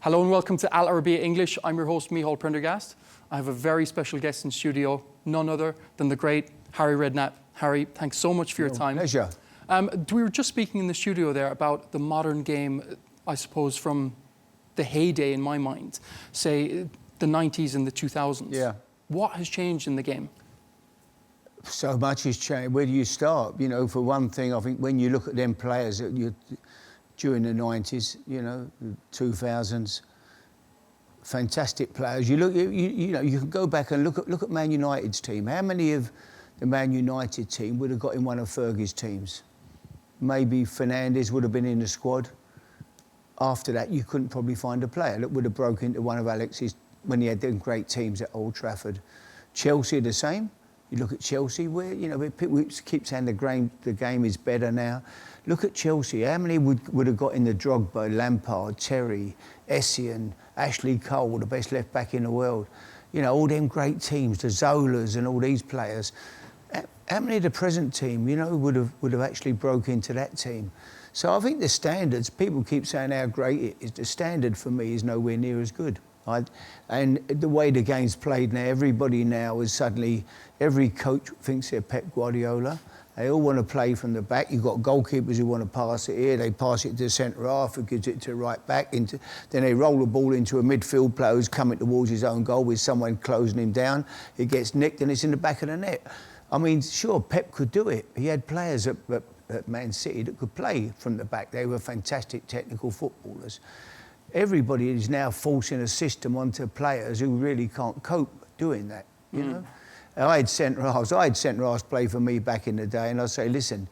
Hello and welcome to Arabiya English. I'm your host, Micheal Prendergast. I have a very special guest in studio, none other than the great Harry Redknapp. Harry, thanks so much for your time. Pleasure. We were just speaking in the studio there about the modern game, I suppose, from the heyday in my mind, say the 90s and the 2000s. Yeah. What has changed in the game? So much has changed. Where do you start? You know, for one thing, I think when you look at them players during the 90s, you know, 2000s, fantastic players. You look, you know, you can go back and look at Man United's team. How many of the Man United team would have got in one of Fergie's teams? Maybe Fernandes would have been in the squad. After that, you couldn't probably find a player that would have broken into one of Alex's when he had them great teams at Old Trafford. Chelsea the same. You look at Chelsea, where, you know, people keep saying the game is better now. Look at Chelsea. How many would have got in the Drogba, Lampard, Terry, Essien, Ashley Cole, the best left back in the world? You know, all them great teams, the Zolas and all these players. How many of the present team, you know, would have actually broke into that team? So I think the standards, people keep saying how great it is. The standard for me is nowhere near as good. And the way the game's played now, everybody now is suddenly, every coach thinks they're Pep Guardiola. They all want to play from the back. You've got goalkeepers who want to pass it here. They pass it to the centre half, who gives it to right back. Then they roll the ball into a midfield player who's coming towards his own goal with someone closing him down. It gets nicked and it's in the back of the net. I mean, sure, Pep could do it. He had players at Man City that could play from the back. They were fantastic technical footballers. Everybody is now forcing a system onto players who really can't cope doing that, you know? I had centre-halves play for me back in the day, and I'd say, listen,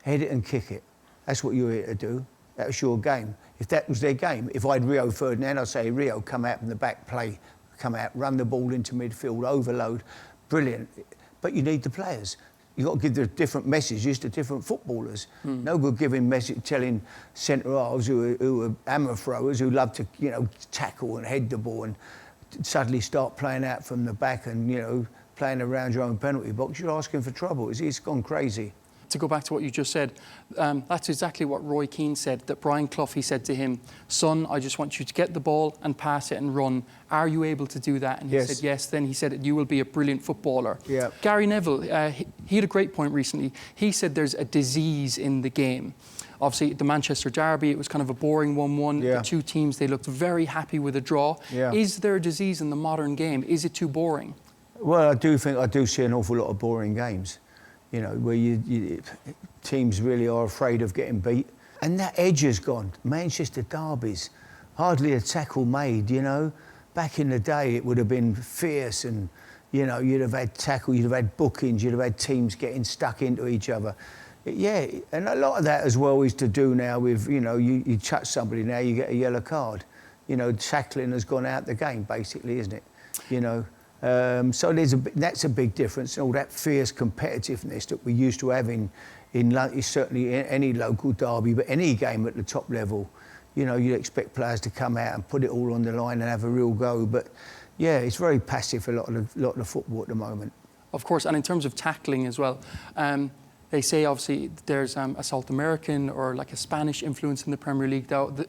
head it and kick it. That's what you're here to do. That was your game. If that was their game, if I had Rio Ferdinand, I'd say, Rio, come out from the back, play, come out, run the ball into midfield, overload, brilliant. But you need the players. You've got to give the different messages to different footballers. No good telling centre-halves who are hammer throwers, who love to, you know, tackle and head the ball and suddenly start playing out from the back and, you know, playing around your own penalty box. You're asking for trouble. It's gone crazy. To go back to what you just said, that's exactly what Roy Keane said, that Brian Clough, he said to him, son, I just want you to get the ball and pass it and run. Are you able to do that? And he said, yes. Then he said, you will be a brilliant footballer. Yeah. Gary Neville, he had a great point recently. He said there's a disease in the game. Obviously, the Manchester derby, it was kind of a boring 1-1. Yeah. The two teams, they looked very happy with a draw. Yeah. Is there a disease in the modern game? Is it too boring? Well, I do see an awful lot of boring games. You know, where teams really are afraid of getting beat. And that edge has gone. Manchester derbies, hardly a tackle made, you know. Back in the day, it would have been fierce and, you know, you'd have had tackle, you'd have had bookings, you'd have had teams getting stuck into each other. Yeah, and a lot of that as well is to do now with, you know, you touch somebody now, you get a yellow card. You know, tackling has gone out the game, basically, isn't it? You know. So that's a big difference. All that fierce competitiveness that we used to have in certainly any local derby, but any game at the top level, you know, you'd expect players to come out and put it all on the line and have a real go. But yeah, it's very passive, a lot of the football at the moment. Of course, and in terms of tackling as well, they say obviously there's a South American or like a Spanish influence in the Premier League. The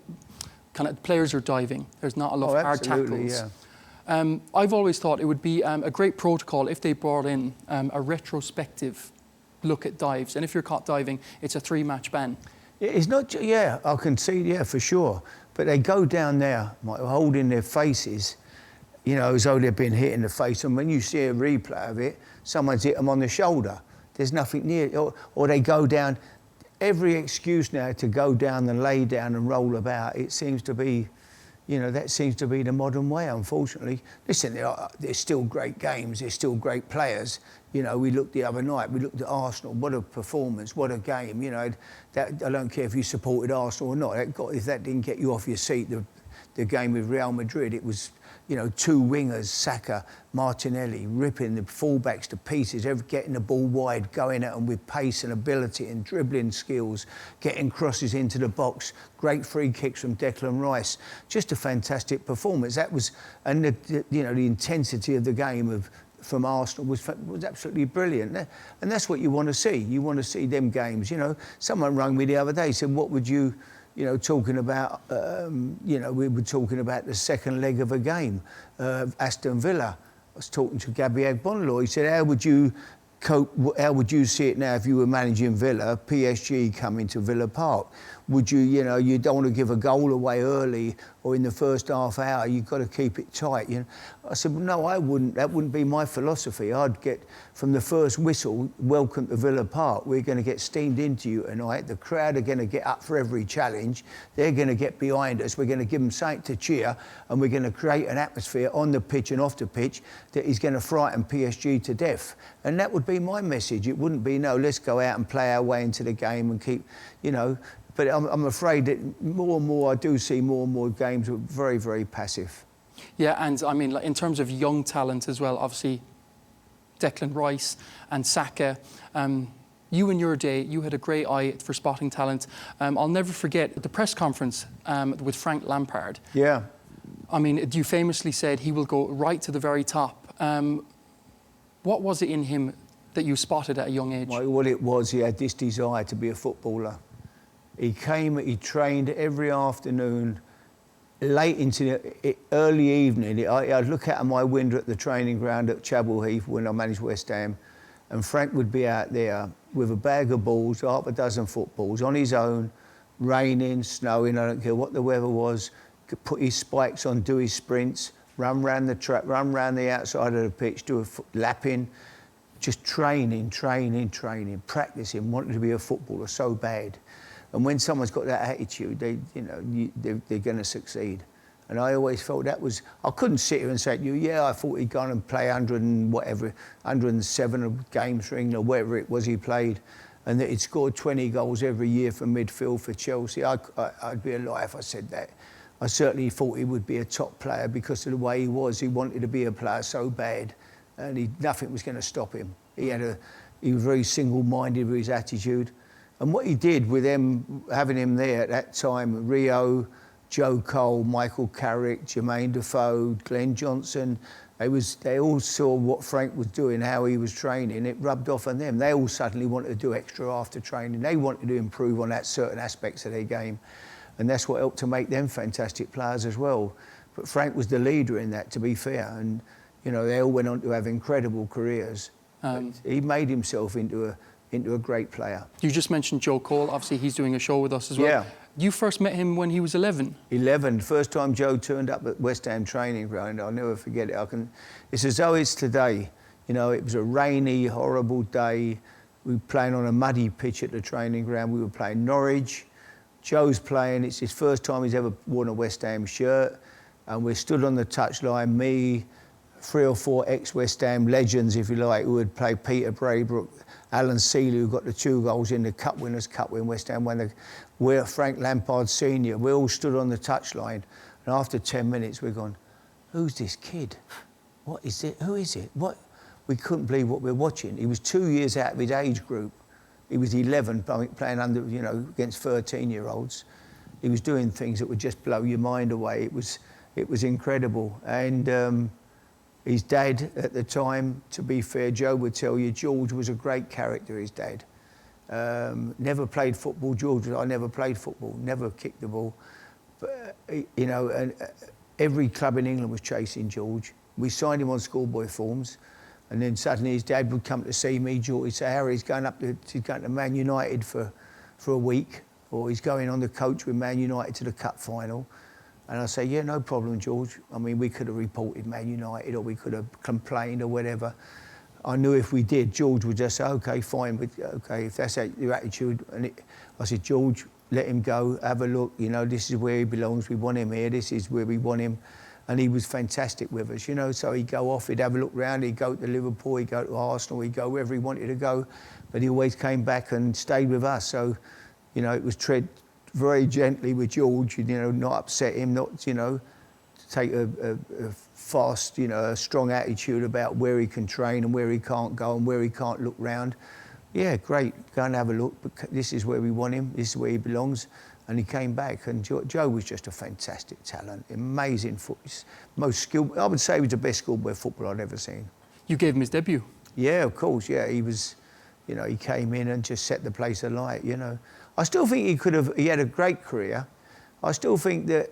kind of players are diving. There's not a lot of hard tackles. Yeah. I've always thought it would be a great protocol if they brought in a retrospective look at dives. And if you're caught diving, it's a 3-match ban. It's not, yeah, I can see, yeah, for sure. But they go down there, holding their faces, you know, as though they've been hit in the face. And when you see a replay of it, someone's hit them on the shoulder. There's nothing near it. Or they go down, every excuse now to go down and lay down and roll about, it seems to be, you know, that seems to be the modern way, unfortunately. Listen, there's still great games, there's still great players. You know, we looked the other night, we looked at Arsenal, what a performance, what a game. You know, I don't care if you supported Arsenal or not, if that didn't get you off your seat, the game with Real Madrid, it was, you know, two wingers, Saka, Martinelli, ripping the fullbacks to pieces, getting the ball wide, going at them with pace and ability and dribbling skills, getting crosses into the box, great free kicks from Declan Rice. Just a fantastic performance. That was, and the intensity of the game from Arsenal was absolutely brilliant. And that's what you want to see. You want to see them games. You know, someone rang me the other day, said, what would you you know, talking about, you know, we were talking about the second leg of a game, Aston Villa. I was talking to Gabby Agbonlor. He said, how would you see it now if you were managing Villa, PSG coming to Villa Park? Would you, you know, you don't want to give a goal away early or in the first half hour, you've got to keep it tight. You know? I said, well, no, I wouldn't. That wouldn't be my philosophy. I'd get, from the first whistle, welcome to Villa Park. We're going to get steamed into you tonight. The crowd are going to get up for every challenge. They're going to get behind us. We're going to give them something to cheer, and we're going to create an atmosphere on the pitch and off the pitch that is going to frighten PSG to death. And that would be my message. It wouldn't be, no, let's go out and play our way into the game and keep, you know. But I'm afraid that more and more, I do see more and more games are very, very passive. Yeah, and I mean, in terms of young talent as well, obviously, Declan Rice and Saka. You in your day, you had a great eye for spotting talent. I'll never forget the press conference with Frank Lampard. Yeah. I mean, you famously said he will go right to the very top. What was it in him that you spotted at a young age? Well, what it was, he had this desire to be a footballer. He came, he trained every afternoon, late into the early evening. I'd look out of my window at the training ground at Chapel Heath when I managed West Ham, and Frank would be out there with a bag of balls, half a dozen footballs, on his own, raining, snowing, I don't care what the weather was, could put his spikes on, do his sprints, run round the track, run round the outside of the pitch, do a lapping, just training, practicing, wanting to be a footballer so bad. And when someone's got that attitude, they're going to succeed. And I always felt that was, I couldn't sit here and say to you, yeah, I thought he'd gone and play 107 games for England, or whatever it was he played, and that he'd scored 20 goals every year for midfield for Chelsea. I'd be a liar if I said that. I certainly thought he would be a top player because of the way he was. He wanted to be a player so bad, and nothing was going to stop him. He was very single-minded with his attitude. And what he did with them, having him there at that time, Rio, Joe Cole, Michael Carrick, Jermaine Defoe, Glenn Johnson, they all saw what Frank was doing, how he was training. It rubbed off on them. They all suddenly wanted to do extra after training. They wanted to improve on that certain aspects of their game. And that's what helped to make them fantastic players as well. But Frank was the leader in that, to be fair. And, you know, they all went on to have incredible careers. He made himself into a great player. You just mentioned Joe Cole. Obviously, he's doing a show with us as well. Yeah. You first met him when he was 11. 11. First time Joe turned up at West Ham training ground, I'll never forget it. It's as though it's today. You know, it was a rainy, horrible day. We were playing on a muddy pitch at the training ground. We were playing Norwich. Joe's playing. It's his first time he's ever worn a West Ham shirt. And we stood on the touchline, me, 3 or 4 ex-West Ham legends, if you like, who had played Peter Braybrook, Alan Seeley, who got the 2 goals in the Cup Winners' Cup when West Ham won. We're Frank Lampard Senior. We all stood on the touchline, and after 10 minutes, we're gone, who's this kid? What is it? Who is it? What? We couldn't believe what we're watching. He was 2 years out of his age group. He was 11, playing under, you know, against 13-year-olds. He was doing things that would just blow your mind away. It was incredible. And his dad at the time, to be fair, Joe would tell you, George was a great character, his dad. Never played football. I never played football, never kicked the ball. But, you know, and every club in England was chasing George. We signed him on schoolboy forms, and then suddenly his dad would come to see me. George would say, Harry, he's going to Man United for a week, or he's going on the coach with Man United to the Cup final. And I say, yeah, no problem, George. I mean, we could have reported Man United, or we could have complained or whatever. I knew if we did, George would just say, OK, fine, but OK, if that's your attitude. And I said, George, let him go, have a look. You know, this is where he belongs. We want him here. This is where we want him. And he was fantastic with us, you know. So he'd go off, he'd have a look round, he'd go to Liverpool, he'd go to Arsenal, he'd go wherever he wanted to go. But he always came back and stayed with us. So, you know, it was tread very gently with George, you know, not upset him, not, you know, take a fast, you know, a strong attitude about where he can train and where he can't go and where he can't look round. Yeah, great, go and have a look, but this is where we want him, this is where he belongs. And he came back, and Joe was just a fantastic talent, amazing most skilled. I would say he was the best schoolboy footballer I'd ever seen. You gave him his debut? Yeah, of course, yeah. He was, you know, he came in and just set the place alight, you know. I still think he had a great career. I still think that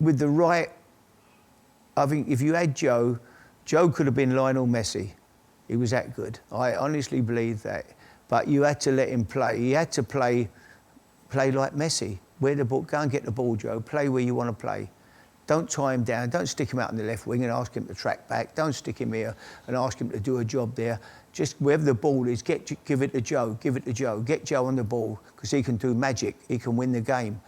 with the right, I think if you had Joe could have been Lionel Messi. He was that good. I honestly believe that. But you had to let him play. He had to play like Messi. Where the ball, go and get the ball, Joe. Play where you want to play. Don't tie him down. Don't stick him out on the left wing and ask him to track back. Don't stick him here and ask him to do a job there. Just wherever the ball is, give it to Joe. Give it to Joe. Get Joe on the ball because he can do magic. He can win the game.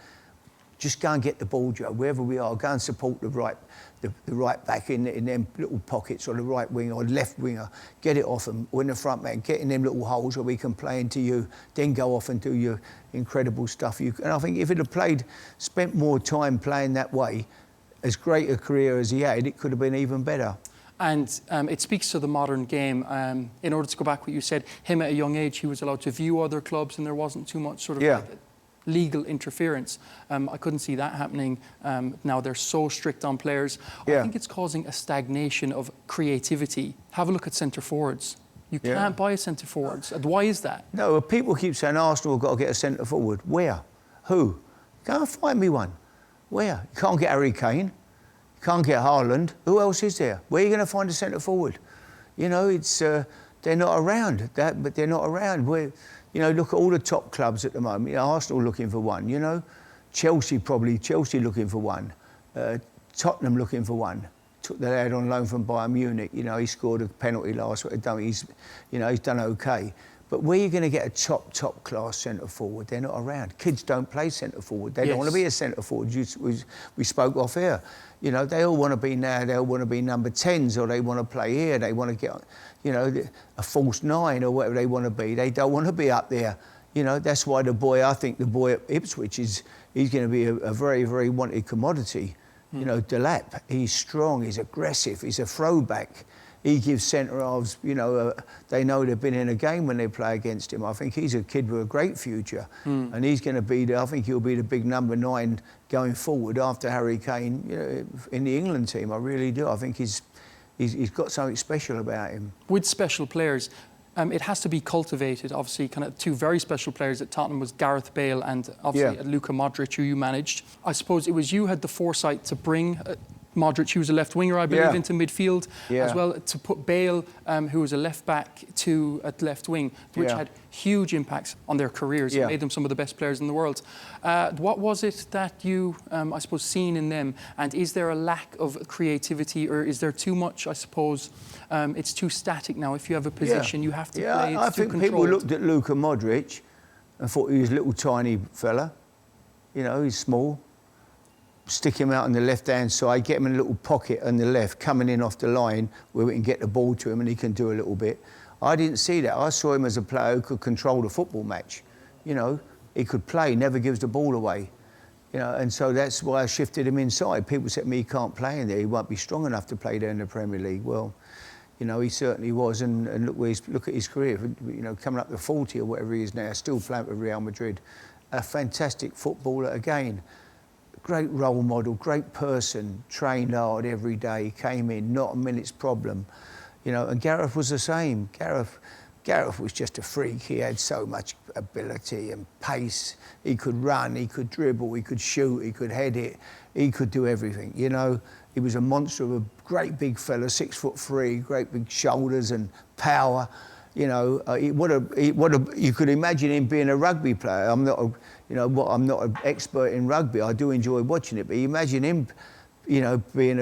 Just go and get the ball, Joe. Wherever we are, go and support the right back in them little pockets, or the right winger or left winger. Get it off him, or in the front man. Get in them little holes where we can play into you. Then go off and do your incredible stuff. And I think if he'd have spent more time playing that way, as great a career as he had, it could have been even better. And it speaks to the modern game. In order to go back what you said, him at a young age, he was allowed to view other clubs and there wasn't too much sort of like legal interference. I couldn't see that happening. Now they're so strict on players. I think it's causing a stagnation of creativity. Have a look at centre forwards. You can't buy a centre forwards. Why is that? No, people keep saying Arsenal have got to get a centre forward. Where? Who? Go and find me one. Where? You can't get Harry Kane. You can't get Haaland. Who else is there? Where are you going to find a centre forward? You know, it's they're not around. But they're not around. You know, look at all the top clubs at the moment. You know, Arsenal looking for one. You know, Chelsea looking for one. Tottenham looking for one. Took the lad on loan from Bayern Munich. You know, he scored a penalty last week. He's done okay. But where are you going to get a top class centre forward? They're not around. Kids don't play centre forward. They don't want to be a centre forward. We spoke off here. You know, they all want to be now. They all want to be number 10s, or they want to play here. They want to get, you know, a false 9 or whatever they want to be. They don't want to be up there. You know, that's why I think the boy at Ipswich he's going to be a very, very wanted commodity. You know, Delap, he's strong, he's aggressive, he's a throwback. He gives centre-halves, you know, they know they've been in a game when they play against him. I think he's a kid with a great future. And he's going to be, I think he'll be the big number 9 going forward after Harry Kane, you know, in the England team. I really do. I think he's got something special about him. With special players, it has to be cultivated. Obviously, kind of two very special players at Tottenham was Gareth Bale and obviously Luka Modric, who you managed. I suppose it was you had the foresight to bring Modric, who was a left winger, I believe, into midfield as well, to put Bale, who was a left back, at left wing, which had huge impacts on their careers. It made them some of the best players in the world. What was it that you, I suppose, seen in them? And is there a lack of creativity, or is there too much? I suppose it's too static now. If you have a position, you have to play. I think people looked at Luka Modric and thought he was a little tiny fella. You know, he's small. Stick him out on the left-hand side, get him in a little pocket on the left, coming in off the line where we can get the ball to him and he can do a little bit. I didn't see that. I saw him as a player who could control the football match. You know, he could play, never gives the ball away. You know, and so that's why I shifted him inside. People said to me, he can't play in there. He won't be strong enough to play there in the Premier League. Well, you know, he certainly was. And look at his career. You know, coming up to 40 or whatever he is now, still playing with Real Madrid. A fantastic footballer again. Great role model, great person, trained hard every day, came in, not a minute's problem. You know, and Gareth was the same. Gareth was just a freak. He had so much ability and pace. He could run, he could dribble, he could shoot, he could head it, he could do everything. You know, he was a monster of a great big fella, 6'3", great big shoulders and power. You know, you could imagine him being a rugby player. I'm not an expert in rugby. I do enjoy watching it, but you imagine him, you know, being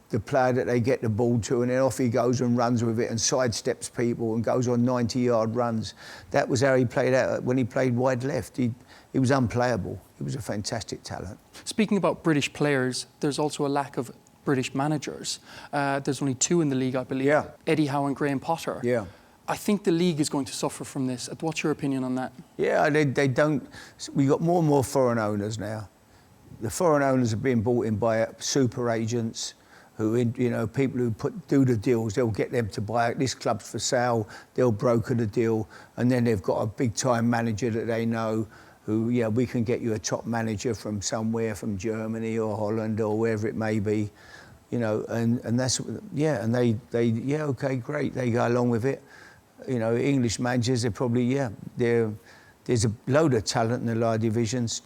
the player that they get the ball to, and then off he goes and runs with it and sidesteps people and goes on 90-yard runs. That was how he played out when he played wide left. He was unplayable. He was a fantastic talent. Speaking about British players, there's also a lack of British managers. There's only 2 in the league, I believe. Yeah. Eddie Howe and Graham Potter. Yeah. I think the league is going to suffer from this. What's your opinion on that? Yeah, they don't. We've got more and more foreign owners now. The foreign owners are being bought in by super agents, who, you know, people who do the deals. They'll get them to buy it. This club's for sale. They'll broker the deal, and then they've got a big-time manager that they know. Who, yeah, we can get you a top manager from somewhere, from Germany or Holland or wherever it may be. You know, and that's and they okay, great. They go along with it. You know, English managers, they're probably, they're There's a load of talent in the lower divisions.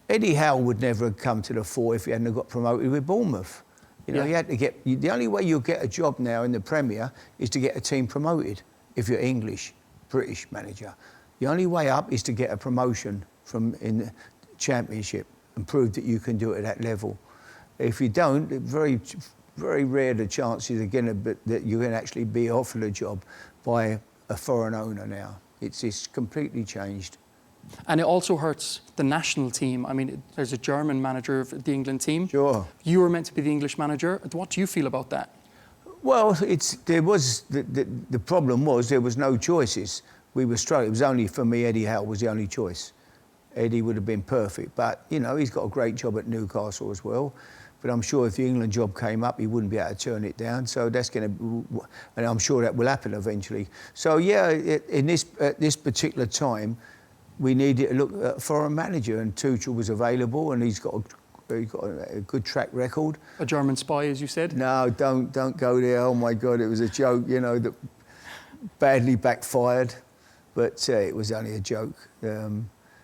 Eddie Howe would never have come to the fore if he hadn't got promoted with Bournemouth. You know, Yeah. he had to get. The only way you'll get a job now in the Premier is to get a team promoted. If you're English, British manager, the only way up is to get a promotion from in the Championship and prove that you can do it at that level. If you don't, very, very rare the chances that you're going to actually be offered a job by a foreign owner now. It's completely changed. And it also hurts the national team. I mean, there's a German manager of the England team. Sure. You were meant to be the English manager. What do you feel about that? Well, the problem was there was no choices. We were struggling. It was only for me. Eddie Howe was the only choice. Eddie would have been perfect, but you know he's got a great job at Newcastle as well. But I'm sure if the England job came up, he wouldn't be able to turn it down. So that's going to, and I'm sure that will happen eventually. So yeah, at this particular time, we needed to look at a foreign manager, and Tuchel was available, and he's got a good track record. A German spy, as you said? No, don't go there. Oh my God, it was a joke, you know, that badly backfired, but it was only a joke.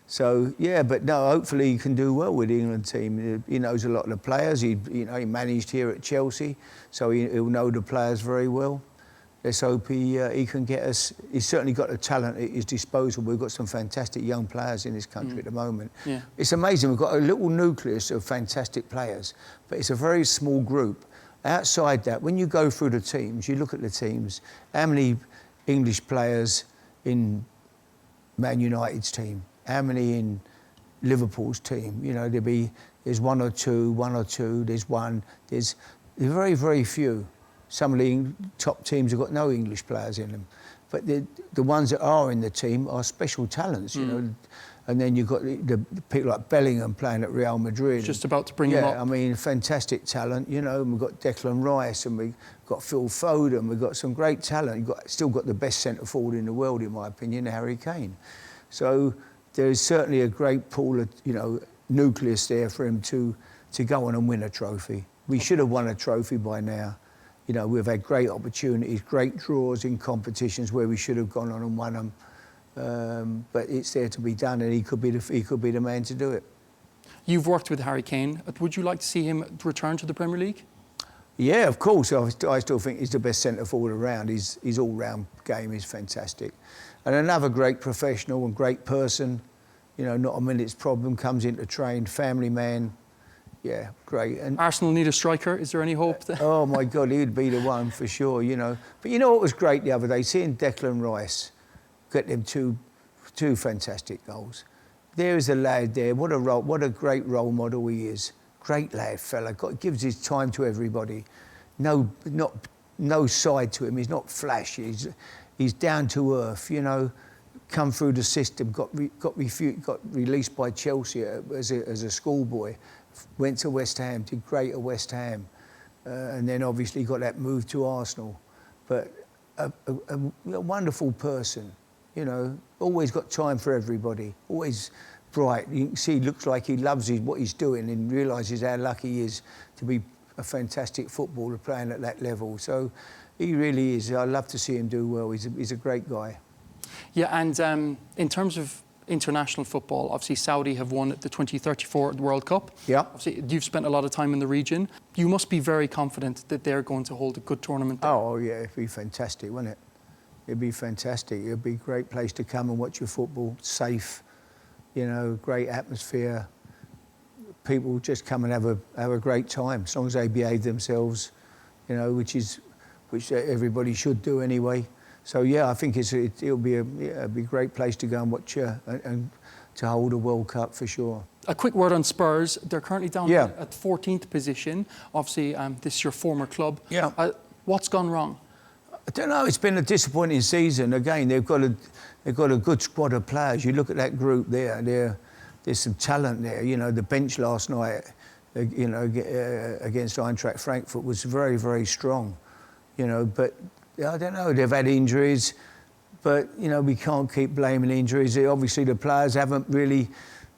So yeah, but no, hopefully he can do well with the England team. He knows a lot of the players. He managed here at Chelsea, so he'll know the players very well. Let's hope he can get us. He's certainly got the talent at his disposal. We've got some fantastic young players in this country at the moment. Yeah. It's amazing. We've got a little nucleus of fantastic players, but it's a very small group. Outside that, when you go through the teams, you look at the teams, how many English players in Man United's team, how many in Liverpool's team? You know, there's one or two, there's one, there's very, very few. Some of the top teams have got no English players in them. But the ones that are in the team are special talents, you know. And then you've got the people like Bellingham playing at Real Madrid. Just about to bring him up. Yeah, I mean, fantastic talent, you know. And we've got Declan Rice and we've got Phil Foden. We've got some great talent. Still got the best centre forward in the world, in my opinion, Harry Kane. So there's certainly a great pool of, you know, nucleus there for him to go on and win a trophy. We should have won a trophy by now. You know, we've had great opportunities, great draws in competitions where we should have gone on and won them. But it's there to be done, and he could be the man to do it. You've worked with Harry Kane. Would you like to see him return to the Premier League? Yeah, of course. I still think he's the best centre forward around. His all-round game is fantastic. And another great professional and great person, you know, not a minute's problem, comes in to train, family man. Yeah, great. And Arsenal need a striker. Is there any hope? oh my God, he'd be the one for sure, you know. But you know what was great the other day? Seeing Declan Rice get them two fantastic goals. There is a lad there. What a great role model he is. Great lad, fella. Gives his time to everybody. No side to him. He's not flashy. He's down to earth, you know. Come through the system. Got released by Chelsea as a schoolboy. Went to West Ham, did great at West Ham, and then obviously got that move to Arsenal. But a wonderful person, you know, always got time for everybody, always bright. You can see he looks like he loves what he's doing and realises how lucky he is to be a fantastic footballer playing at that level. So he really is. I love to see him do well. He's a great guy. Yeah, and in terms of international football, obviously Saudi have won the 2034 World Cup. Yeah. Obviously, you've spent a lot of time in the region. You must be very confident that they're going to hold a good tournament there. Oh yeah, it'd be fantastic, wouldn't it? It'd be fantastic. It'd be a great place to come and watch your football. Safe, you know, great atmosphere. People just come and have a great time, as long as they behave themselves, you know, which everybody should do anyway. So yeah, I think it'll be a great place to go and watch and to hold a World Cup for sure. A quick word on Spurs. They're currently down Yeah. at 14th position. Obviously, this is your former club. Yeah. What's gone wrong? I don't know. It's been a disappointing season. Again, they've got a good squad of players. You look at that group there. There's some talent there. You know, the bench last night, you know, against Eintracht Frankfurt was very, very strong. You know, but I don't know. They've had injuries, but you know we can't keep blaming injuries. Obviously, the players haven't really.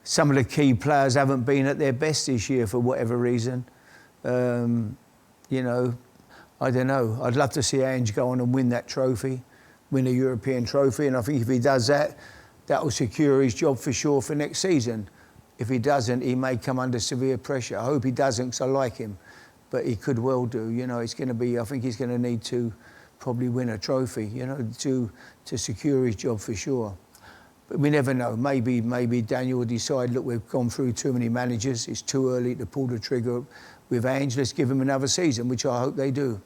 Some of the key players haven't been at their best this year for whatever reason. You know, I don't know. I'd love to see Ange go on and win that trophy, win a European trophy, and I think if he does that, that will secure his job for sure for next season. If he doesn't, he may come under severe pressure. I hope he doesn't, because I like him, but he could well do. You know, it's going to be. I think he's going to need to probably win a trophy. You know, to secure his job for sure. But we never know. Maybe Daniel will decide, look, we've gone through too many managers. It's too early to pull the trigger with Ange. Let's give him another season, which I hope they do.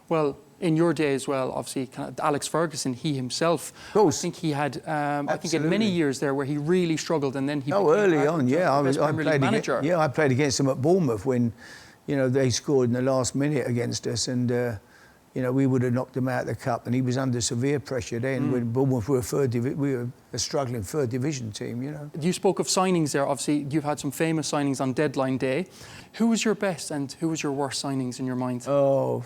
Well, in your day as well, obviously, Alex Ferguson, he himself, I think he had, I think, in many years there where he really struggled, and then he became early on, yeah, I played manager. I played against him at Bournemouth when, you know, they scored in the last minute against us, and you know, we would have knocked him out of the cup, and he was under severe pressure then. When Bournemouth were we were a struggling third division team, you know. You spoke of signings there. Obviously, you've had some famous signings on deadline day. Who was your best and who was your worst signings in your mind? Oh,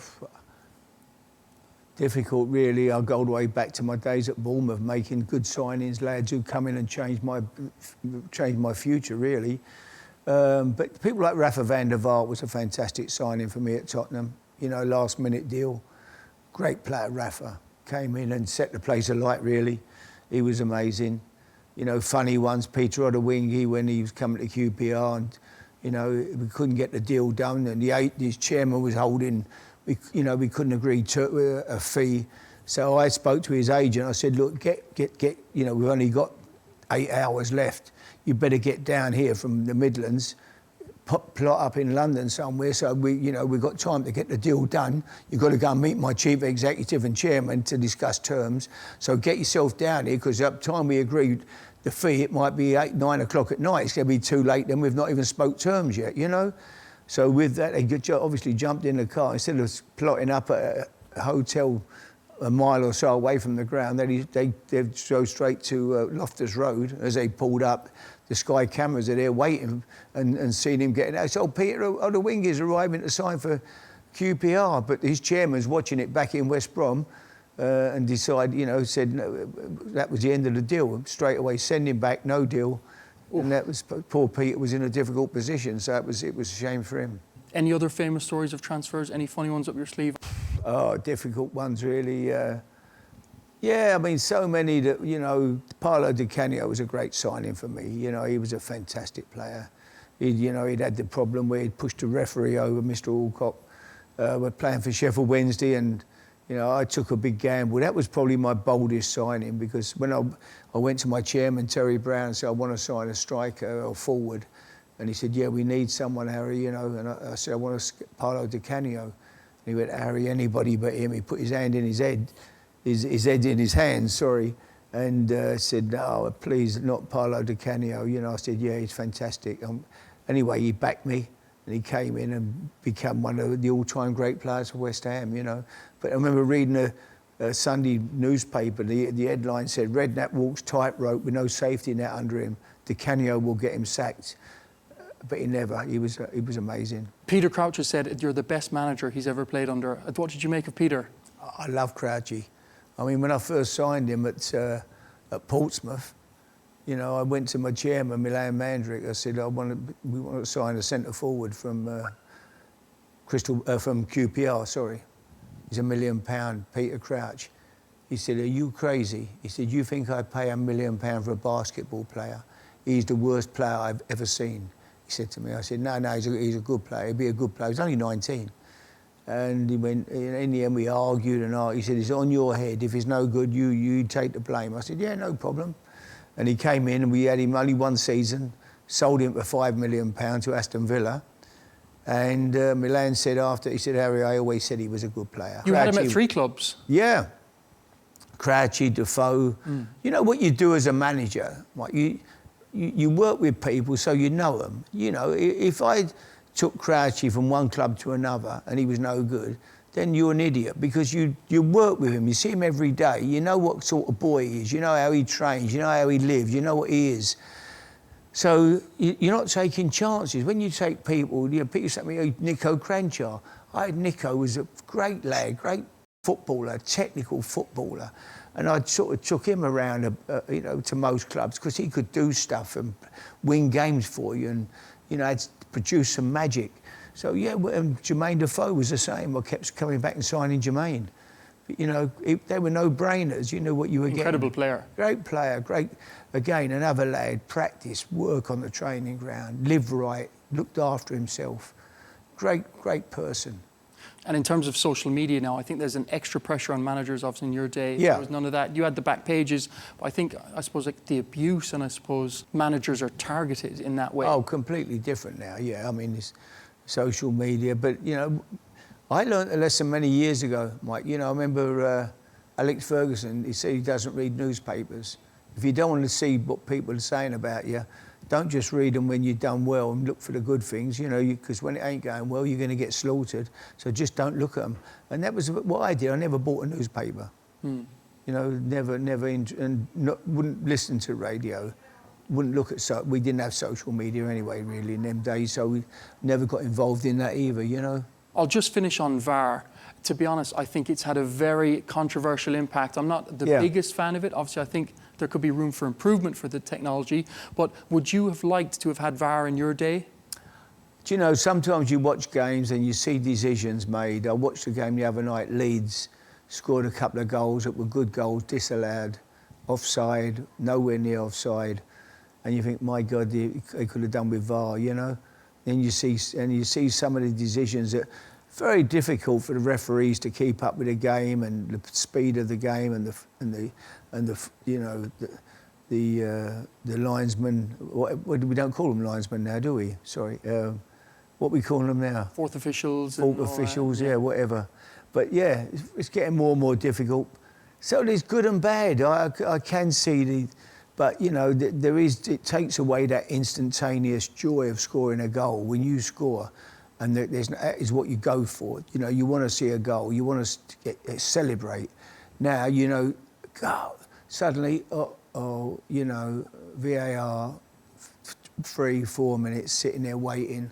difficult, really. I'll go all the way back to my days at Bournemouth, making good signings, lads who come in and change my future, really. But people like Rafa van der Vaart was a fantastic signing for me at Tottenham. You know, last minute deal. Great player, Rafa. Came in and set the place alight, really. He was amazing. You know, funny ones, Peter Odewingie when he was coming to QPR, and, you know, we couldn't get the deal done, and his chairman was holding, we couldn't agree to a fee. So I spoke to his agent. I said, look, get, you know, we've only got 8 hours left. You better get down here from the Midlands, plot up in London somewhere, so we've got time to get the deal done. You've got to go and meet my chief executive and chairman to discuss terms. So get yourself down here, because at the time we agreed the fee, it might be 8, 9 o'clock at night. It's going to be too late, then we've not even spoke terms yet, you know. So with that, they obviously jumped in the car. Instead of plotting up at a hotel a mile or so away from the ground, they drove straight to Loftus Road. As they pulled up, the Sky cameras are there waiting and seeing him getting out. So Peter Odewingie is arriving to sign for QPR, but his chairman's watching it back in West Brom and said no, that was the end of the deal. Straight away, send him back, no deal. Oof. And that was, poor Peter was in a difficult position, so it was a shame for him. Any other famous stories of transfers? Any funny ones up your sleeve? Oh, difficult ones, really. Yeah, I mean, so many that, you know, Paolo Di Canio was a great signing for me. You know, he was a fantastic player. He'd had the problem where he'd pushed the referee over, Mr. Alcock. We're playing for Sheffield Wednesday, and, you know, I took a big gamble. That was probably my boldest signing, because when I went to my chairman, Terry Brown, and said, I want to sign a striker or forward. And he said, yeah, we need someone, Harry, you know. And I said, I want to Paolo Di Canio. And he went, Harry, anybody but him. He put his hand in his head. His head in his hands, sorry, and said, no, please, not Paolo Di Canio. You know, I said, yeah, he's fantastic. Anyway, he backed me, and he came in and became one of the all-time great players for West Ham, you know. But I remember reading a Sunday newspaper, the headline said, Redknapp walks tightrope with no safety net under him. Di Canio will get him sacked. But he never. He was amazing. Peter Crouch has said you're the best manager he's ever played under. What did you make of Peter? I love Crouchy. I mean, when I first signed him at Portsmouth, you know, I went to my chairman, Milan Mandrick. I said, we want to sign a centre forward from QPR. Sorry, he's £1 million, Peter Crouch. He said, are you crazy? He said, you think I'd pay £1 million for a basketball player? He's the worst player I've ever seen. He said to me. I said, no, he's a good player. He'd be a good player. He's only 19. And he went, in the end we argued and argued. He said, it's on your head. If he's no good, you take the blame. I said, yeah, no problem. And he came in and we had him only one season, sold him for £5 million to Aston Villa. And Milan said after, he said, Harry, I always said he was a good player. You had him at 3 clubs? Yeah. Crouchy, Defoe. You know what you do as a manager? Like you work with people so you know them. You know, if I took Crouchy from one club to another and he was no good, then you're an idiot, because you work with him, you see him every day, you know what sort of boy he is, you know how he trains, you know how he lives, you know what he is. So you're not taking chances. When you take people, you know, people say to me, Nico Cranchar. Nico was a great lad, great footballer, technical footballer. And I sort of took him around, you know, to most clubs, because he could do stuff and win games for you, and, you know, had produce some magic. So yeah, Jermaine Defoe was the same. I kept coming back and signing Jermaine. But, you know, they were no-brainers. You knew what you were getting. Incredible player. Great player, great. Again, another lad, practice, work on the training ground, lived right, looked after himself. Great person. And in terms of social media now, I think there's an extra pressure on managers. Obviously, in your day, yeah. there was none of that. You had the back pages, but I suppose, like the abuse, and I suppose managers are targeted in that way. Oh, completely different now. Yeah, I mean, it's social media, but you know, I learned a lesson many years ago, Mike. You know, I remember Alex Ferguson. He said he doesn't read newspapers. If you don't want to see what people are saying about you, don't just read them when you've done well and look for the good things, you know, because when it ain't going well, you're going to get slaughtered. So just don't look at them. And that was what I did. I never bought a newspaper. You know, wouldn't listen to radio, wouldn't look at, we didn't have social media anyway, really, in them days, so we never got involved in that either, you know. I'll just finish on VAR. To be honest, I think it's had a very controversial impact. I'm not the biggest fan of it. Obviously, I think there could be room for improvement for the technology. But would you have liked to have had VAR in your day? Do you know, sometimes you watch games and you see decisions made. I watched a game the other night, Leeds scored a couple of goals that were good goals, disallowed, offside, nowhere near offside. And you think, my God, they could have done with VAR, you know? Then you see some of the decisions that very difficult for the referees to keep up with the game and the speed of the game and the you know the linesmen. We don't call them linesmen now, do we? Sorry, what we call them now? Fourth officials. Fourth officials, yeah, whatever. But yeah, it's getting more and more difficult. So there's good and bad. I can see but you know, it takes away that instantaneous joy of scoring a goal when you score. And that is what you go for. You know, you want to see a goal. You want to celebrate. Now, you know, suddenly, you know, VAR, 3-4 minutes sitting there waiting.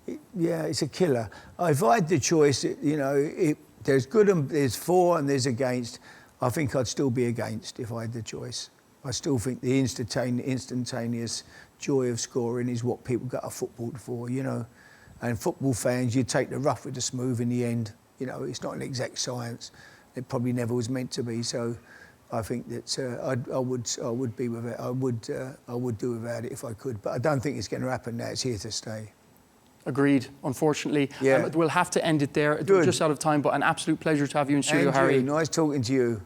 It's a killer. If I had the choice, you know, there's good and there's for and there's against. I think I'd still be against if I had the choice. I still think the instantaneous joy of scoring is what people got a football for, you know. And football fans, you take the rough with the smooth in the end. You know, it's not an exact science. It probably never was meant to be. So, I think that I would be with it. I would do without it if I could. But I don't think it's going to happen now. It's here to stay. Agreed. Unfortunately, we'll have to end it there. We're just out of time. But an absolute pleasure to have you in studio, Harry. Nice talking to you.